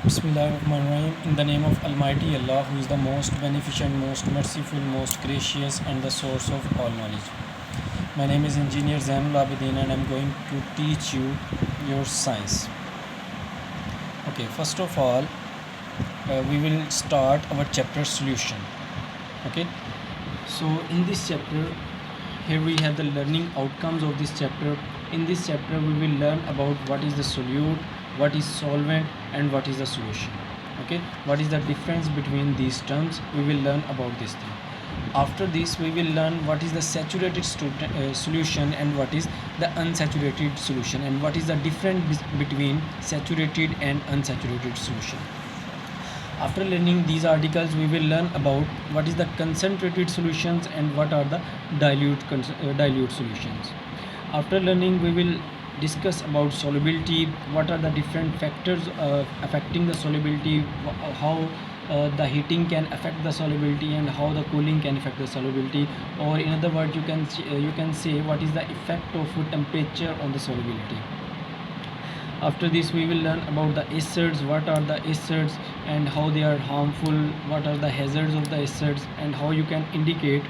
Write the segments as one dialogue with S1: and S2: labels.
S1: Bismillahirrahmanirrahim. In the name of Almighty Allah, who is the most beneficent, most merciful, most gracious, and the source of all knowledge. My name is Engineer Zainul Abidin, and I'm going to teach you your science. Okay, first of all, we will start our chapter solution. Okay, so in this chapter, here we have the learning outcomes of this chapter. In this chapter, we will learn about what is the solute, what is solvent, and what is the solution. Okay, what is the difference between these terms? We will learn about this thing. After this, we will learn what is the saturated solution and what is the unsaturated solution, and what is the difference between saturated and unsaturated solution. After learning these articles, we will learn about what is the concentrated solutions and what are the dilute solutions. After learning, we will discuss about solubility, what are the different factors affecting the solubility, how the heating can affect the solubility, and how the cooling can affect the solubility, or in other words, you can say what is the effect of temperature on the solubility. After this, we will learn about the acids, what are the acids and how they are harmful, what are the hazards of the acids, and how you can indicate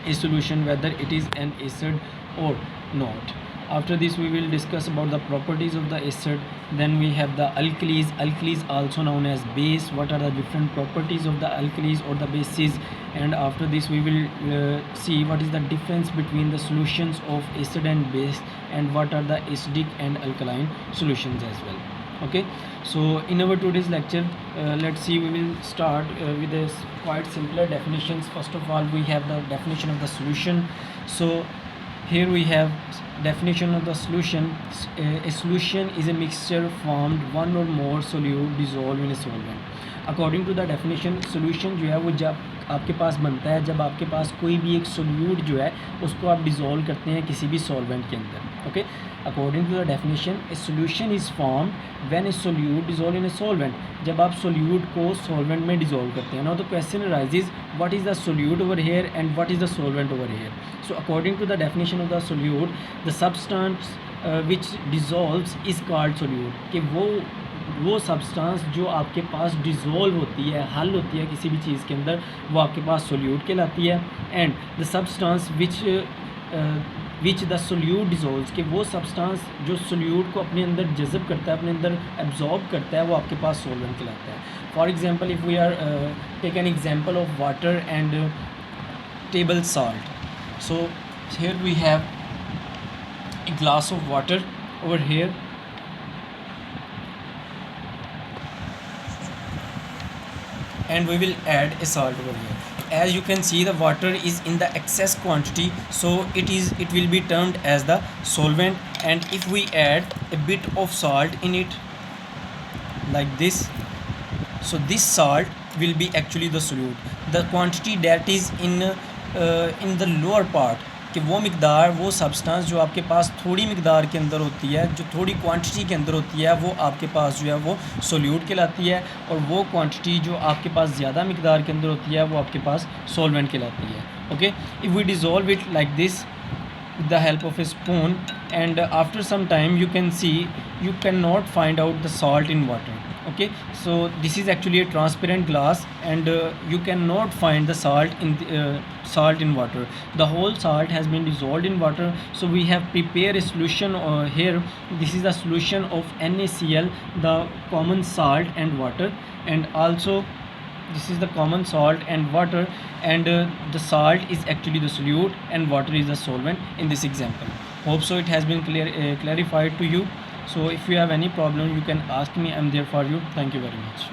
S1: a solution whether it is an acid or not. After this, we will discuss about the properties of the acid. Then we have the alkalis also known as base, what are the different properties of the alkalis or the bases. And after this, we will see what is the difference between the solutions of acid and base, and what are the acidic and alkaline solutions as well. Okay, so in our today's lecture, let's see, we will start with a quite simpler definitions. First of all, we have the definition of the solution. So here we have definition of the solution. A solution is a mixture formed one or more solute dissolved in a solvent. According to the definition, solution जो है वो जब आपके पास बनता है जब आपके पास कोई भी एक सोल्यूट जो है उसको आप डिज़ोल्व करते हैं किसी भी सॉल्वेंट के अंदर. Okay, according to the definition, a solution is formed when a solute dissolve in a solvent. जब आप सोल्यूट को सॉल्वेंट में डिज़ोल्व करते हैं ना, तो question raises what is the solute over here and what is the solvent over here. So according to the definition of the solute, the substance which dissolves is called solute. कि वो substance जो आपके पास dissolve होती है, हल होती है किसी भी चीज़ के अंदर, वो आपके पास सोल्यूट कहलाती है. And the substance which the solute dissolves, कि वो सब्सटेंस जो सोल्यूट को अपने अंदर जज़ब करता है, अपने अंदर एब्जॉर्ब करता है, वो आपके पास सॉल्वेंट कहलाता है. For example, if we are take an example of water and table salt. So here we have a glass of water over here, and we will add a salt over here. As you can see, the water is in the excess quantity, so it will be termed as the solvent. And if we add a bit of salt in it like this, so this salt will be actually the solute. The quantity that is in the lower part, कि वो मिकदार, वो substance जो आपके पास थोड़ी मिकदार के अंदर होती है, जो थोड़ी क्वांटिटी के अंदर होती है, वो आपके पास जो है वो सोल्यूट कहलाती है. और वो क्वांटिटी जो आपके पास ज़्यादा मिकदार के अंदर होती है, वो आपके पास सॉल्वेंट कहलाती है. Okay, if we dissolve it like this with the help of a spoon, and after some time you can see you cannot find out the salt in water. Okay, so this is actually a transparent glass, and you cannot find the salt in water. The whole salt has been dissolved in water. So we have prepared a solution here. This is the solution of NaCl, the common salt and water, and also this is the common salt and water, and the salt is actually the solute and water is the solvent in this example. Hope so it has been clarified to you. So if you have any problem, you can ask me. I'm there for you. Thank you very much.